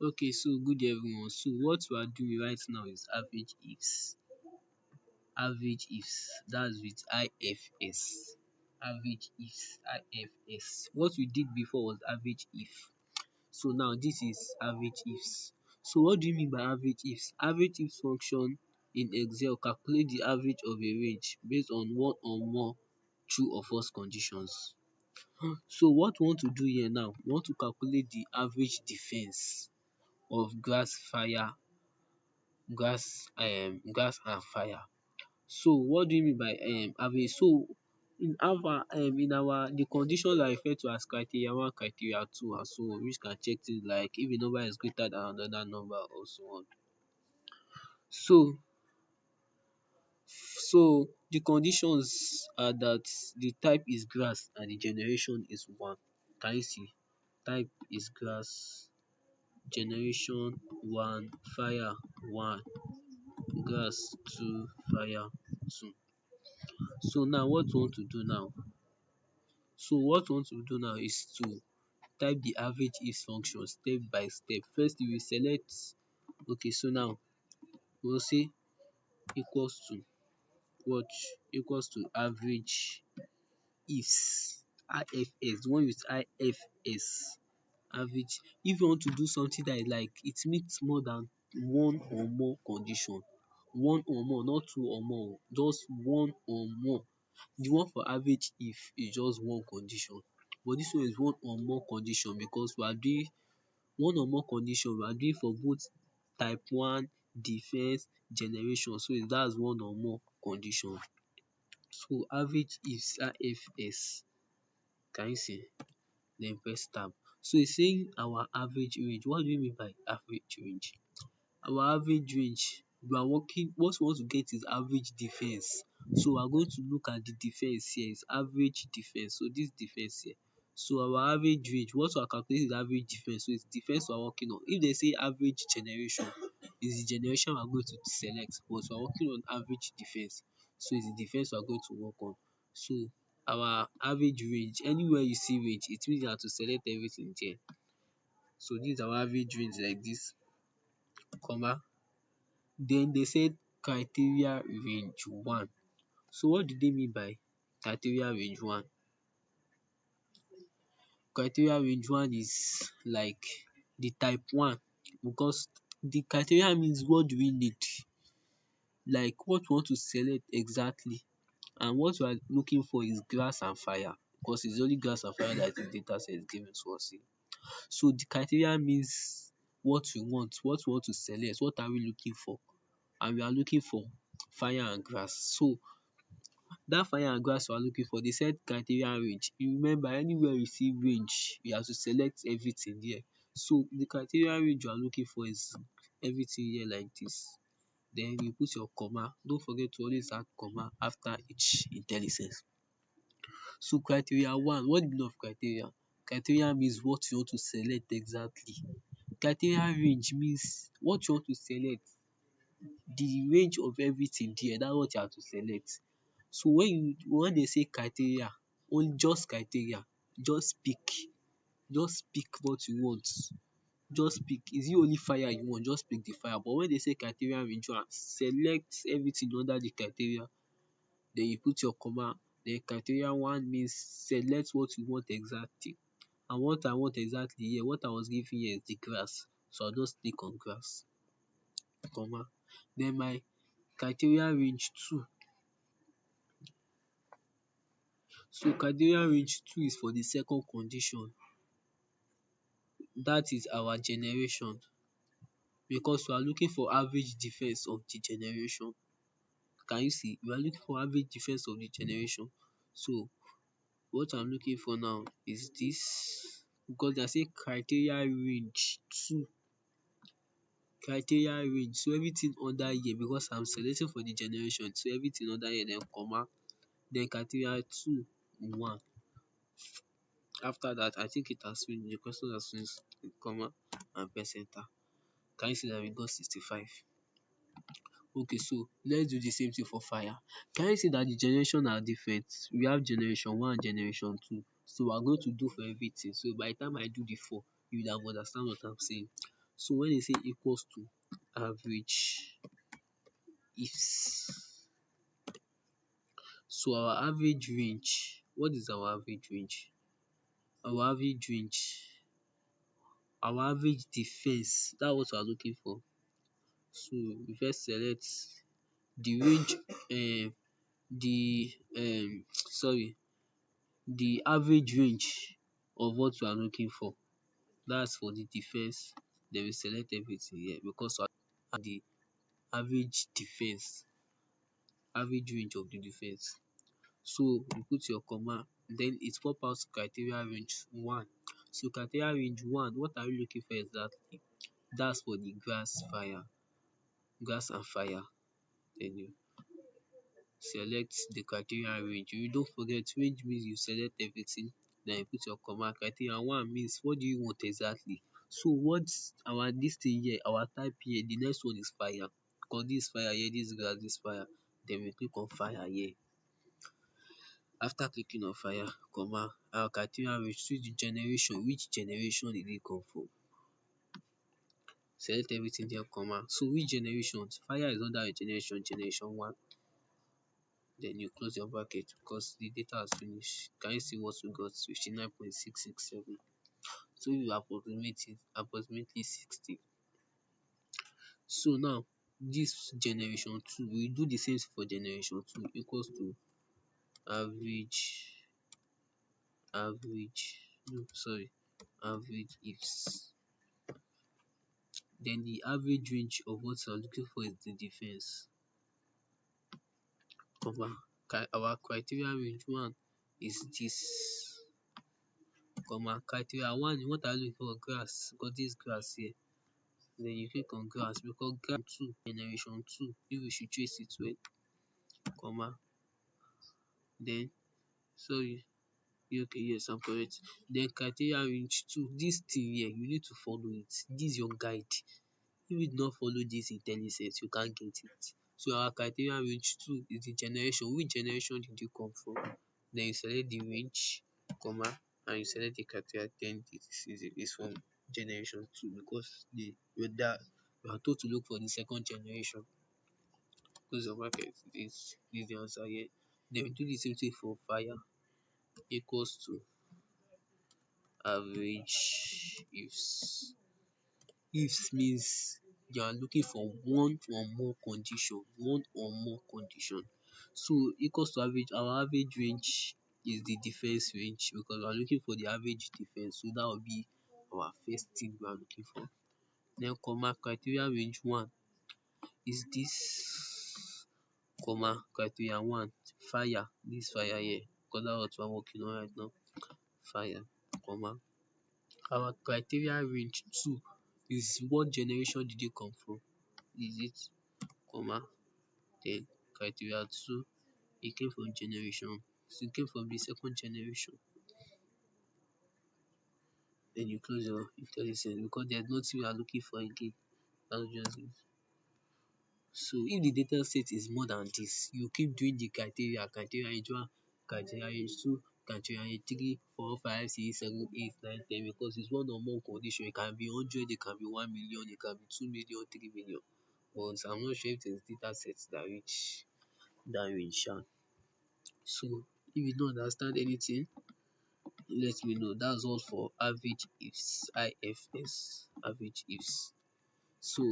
Okay, so good day everyone. So what we are doing right now is average ifs. Average ifs, that's with IFS. Average ifs, IFS. What we did before was average if. So now this is average ifs. So what do you mean by average ifs? Average ifs function in Excel calculate the average of a range based on one or more true or false conditions. So what we want to do here now, we want to calculate the average defense of grass and fire. So what do you mean by average? So in our the conditions are referred to as criteria one, criteria two and so on, which can check things like if a number is greater than another number or so on. So the conditions are that the type is grass and the generation is one. Can you see? Type is grass, generation one, fire one, grass two, fire two. So now what we want to do now? Is to type the average if function step by step. First you will select, okay, so now we will say equals to what? Equals to average ifs, IFS, the one with IFS, average. If you want to do something that is like it meets more than one or more condition, one or more, not two or more, just one or more. The one for average if is just one condition, but this one is one or more condition because we are doing one or more condition, we are doing for both type one, defense, generation. So that's one or more condition. So average ifs, IFS. Can you see? Then press tab. So it's saying our average range. What do you mean by average range? Our average range, we are working, what we want to get is average defense. So we are going to look at the defense here, is average defense. So this defense here. So our average range, what we are calculating is average defense. So it's defense we are working on. If they say average generation, is the generation we are going to select, but we are working on average defense. So it's the defense we are going to work on. So our average range, anywhere you see range, it means you have to select everything there. So this is our average range like this, comma. Then they said criteria range one. So what do they mean by criteria range one? Criteria range one is like the type one, because the criteria means what do we need, like what we want to select exactly, and what we are looking for is grass and fire, because it's only grass and fire that the data set is given to us here. So the criteria means what we want to select, what are we looking for, and we are looking for fire and grass. So that fire and grass we are looking for, they said criteria range. You remember, anywhere you see range, you have to select everything there. So the criteria range you are looking for is everything here like this. Then you put your comma. Don't forget to always add comma after each intelligence. So criteria one, what do you mean of criteria? Criteria means what you want to select exactly. Criteria range means what you want to select, the range of everything there, that's what you have to select. So when they say criteria, only just criteria, just pick what you want. Just pick. Is it only fire you want? Just pick the fire. But when they say criteria range one, select everything under the criteria. Then you put your comma. Then criteria one means select what you want exactly. And what I want exactly here, what I was given here is the grass. So I'll just click on grass, comma. Then my criteria range two. So criteria range two is for the second condition. That is our generation, because we are looking for average defense of the generation. Can you see? We are looking for average defense of the generation. So what I'm looking for now is this, because they say criteria range two. Criteria range. So everything under here, because I'm selecting for the generation. So everything under here, then comma. Then criteria two, one. After that, I think it has finished. The question has finished, comma, and press enter. Can you see that we got 65? Okay, so let's do the same thing for fire. Can you see that the generation are different? We have generation one and generation two. So we're going to do for everything. So by the time I do the four, you will have understand what I'm saying. So when you say equals to average ifs, so our average range, what is our average range? Our average range, our average defense, that's what we are looking for. So we first select the range, the sorry, the average range of what we are looking for. That's for the defense. Then we select everything here because we are the average defense, average range of the defense. So you put your comma, then it pop out criteria range 1. So criteria range 1, what are you looking for exactly? That's for the grass and fire. Then you select the criteria range. You don't forget range means you select everything, then you put your comma. Criteria 1 means what do you want exactly? So what's our this thing here, our type here, the next one is fire. Because this fire here, this grass, this fire. Then we click on fire here. After clicking on fire, comma, our criteria range, choose the generation. Which generation did it come from? Select everything there, comma. So which generation? Fire is under a generation 1. Then you close your bracket because the data has finished. Can you see what we got? 59.667. So you approximate it approximately 60. So now this generation 2, we do the same for generation 2 equals to average average ifs. Then the average range of what we are looking for is the defense. Our criteria range 1 is this, criteria 1, what are you looking for? Grass. Got this grass here. Then you click on grass because grass 2, generation 2, if we should trace it well, then sorry, okay, yes, I'm correct. Then criteria range 2, this thing here, you need to follow it. This is your guide. If you do not follow this intelligence, you can't get it. So our criteria range 2 is the generation. Which generation did you come from? Then you select the range, and you select the criteria. Then this is from generation 2 because we are told to look for the second generation. Close your bracket. This is the answer here. Then we do the same thing for fire equals to average ifs. Ifs means you are looking for one or more condition, So equals to average, our average range is the defense range because we are looking for the average defense. So that will be our first thing we are looking for. Then criteria range 1 is this, criteria 1, fire, this fire here, because that's what we are working on right now. Fire, our criteria range 2 is what generation did you come from? Is it, then criteria 2, it came from generation, so it came from the second generation. Then you close your intelligence because there's nothing we are looking for again. That's just it. So if the data set is more than this, you keep doing the criteria range 1, criteria range 2, criteria range 3, 4, 5, 6, 7, 8, 9, 10, because it's one or more condition. It can be 100, it can be 1 million, it can be 2 million, 3 million. But I'm not sure if there's data sets that reach that range. So if you don't understand anything, let me know. That's all for average ifs, IFS, average ifs. So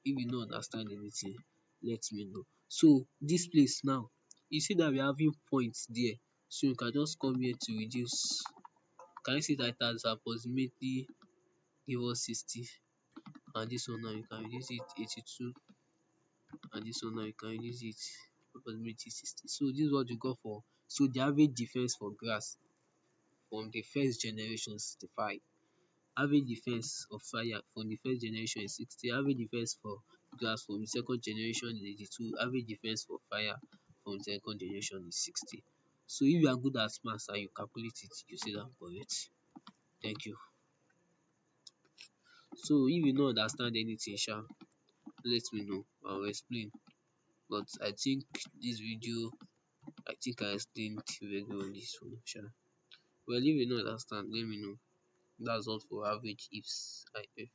if you don't understand anything, let me know. So this place now, you see that we're having points there. So you can just come here to reduce. Can you see that it has approximately give us 60? And this one now you can reduce it 82. And this one now you can reduce it approximately 60. So this is what you got for. So the average defense for grass from the first generation is 65. Average defense of fire from the first generation is 60. Average defense for grass from the second generation is 82. Average defense for fire from the second generation is 60. So if you are good at maths and you calculate it, you say that I'm correct. Thank you. So if you don't understand anything, let me know. I'll explain. But I think this video, I think I explained very well on this one. Well, if you don't understand, let me know. That's all for average ifs, IF.